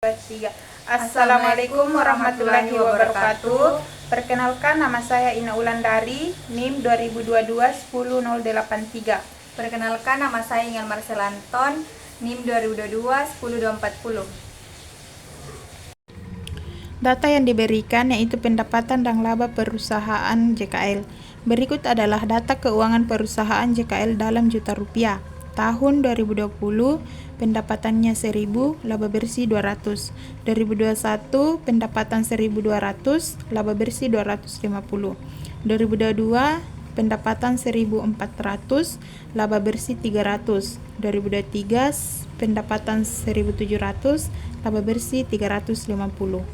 3. Assalamualaikum warahmatullahi wabarakatuh. Perkenalkan, nama saya Ina Ulandari, NIM 2022-10083. Perkenalkan, nama saya Ingan Marcel Anton, NIM 2022-10240. Data yang diberikan yaitu pendapatan dan laba perusahaan JKL. Berikut adalah data keuangan perusahaan JKL dalam juta rupiah. Tahun 2020 pendapatannya 1.000, laba bersih 200. 2021 pendapatan 1.200, laba bersih 250. 2022 pendapatan 1.400, laba bersih 300. 2023 pendapatan 1.700, laba bersih 350.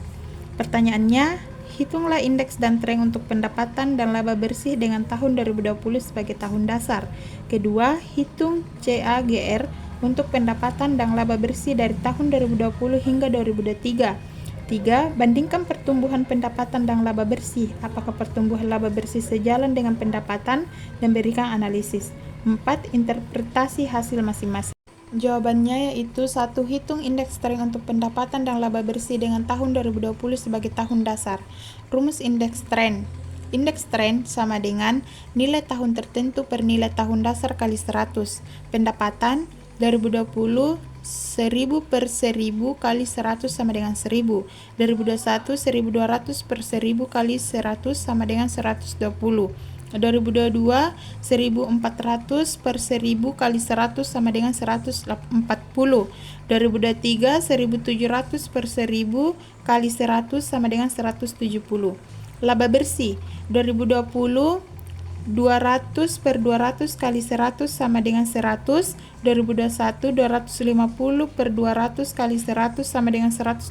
Pertanyaannya, hitunglah indeks dan tren untuk pendapatan dan laba bersih dengan tahun 2020 sebagai tahun dasar. Kedua, hitung CAGR untuk pendapatan dan laba bersih dari tahun 2020 hingga 2023. 3. Bandingkan pertumbuhan pendapatan dan laba bersih. Apakah pertumbuhan laba bersih sejalan dengan pendapatan, dan berikan analisis. 4. Interpretasi hasil masing-masing. Jawabannya yaitu 1. Hitung indeks tren untuk pendapatan dan laba bersih dengan tahun 2020 sebagai tahun dasar. Rumus indeks tren. Indeks tren sama dengan nilai tahun tertentu per nilai tahun dasar kali 100. Pendapatan 2020 1000 per 1000 kali 100 sama dengan 1000. 2021 1200 per 1000 kali 100 sama dengan 120. 2022 1400 per 1000 kali 100 sama dengan 140. 2023 1700 per 1000 kali 100 sama dengan 170. Laba bersih 2020 200 per 200 kali 100 sama dengan 100. 2021 250 per 200 kali 100 sama dengan 125.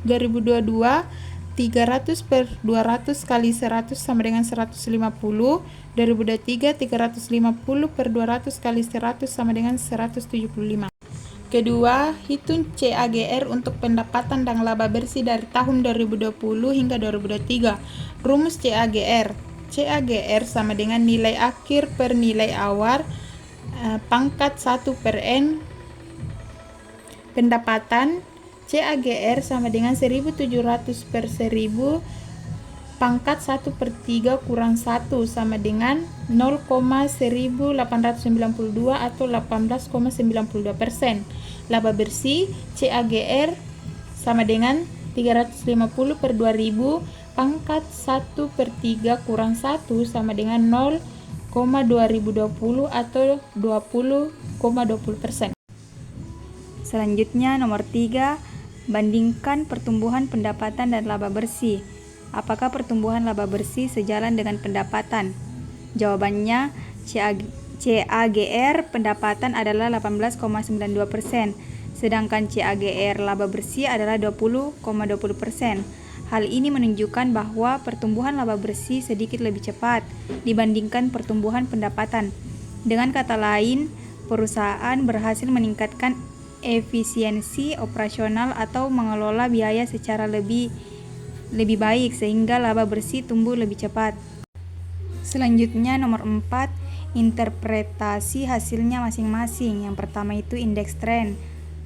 2022 300 per 200 kali 100 sama dengan 150. 2023 350 per 200 kali 100 sama dengan 175. Kedua, hitung CAGR untuk pendapatan dan laba bersih dari tahun 2020 hingga 2023. Rumus CAGR. CAGR sama dengan nilai akhir per nilai awal pangkat 1 per N. Pendapatan CAGR sama dengan 1.700 per 1.000 pangkat 1 per 3 kurang 1 sama dengan 0,1892 atau 18,92%. Laba bersih CAGR sama dengan 350 per 2.000 pangkat 1 per 3 kurang 1 sama dengan 0,2020 atau 20,20%. Selanjutnya, nomor 3, bandingkan pertumbuhan pendapatan dan laba bersih. Apakah pertumbuhan laba bersih sejalan dengan pendapatan? Jawabannya, CAGR pendapatan adalah 18,92%, sedangkan CAGR laba bersih adalah 20,20%. Hal ini menunjukkan bahwa pertumbuhan laba bersih sedikit lebih cepat dibandingkan pertumbuhan pendapatan. Dengan kata lain, perusahaan berhasil meningkatkan efisiensi operasional atau mengelola biaya secara lebih baik sehingga laba bersih tumbuh lebih cepat. Selanjutnya, nomor 4, interpretasi hasilnya masing-masing. Yang pertama itu indeks tren.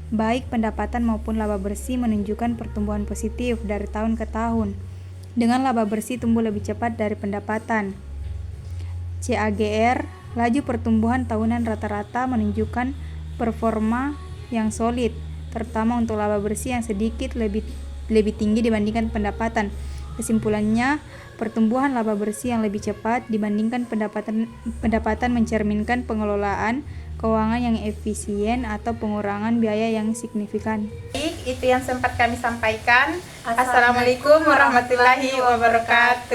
Baik pendapatan maupun laba bersih menunjukkan pertumbuhan positif dari tahun ke tahun, dengan laba bersih tumbuh lebih cepat dari pendapatan. CAGR, laju pertumbuhan tahunan rata-rata, menunjukkan performa yang solid, terutama untuk laba bersih yang sedikit lebih tinggi dibandingkan pendapatan. Kesimpulannya, pertumbuhan laba bersih yang lebih cepat dibandingkan pendapatan mencerminkan pengelolaan keuangan yang efisien atau pengurangan biaya yang signifikan. Baik, itu yang sempat kami sampaikan. Assalamualaikum warahmatullahi wabarakatuh.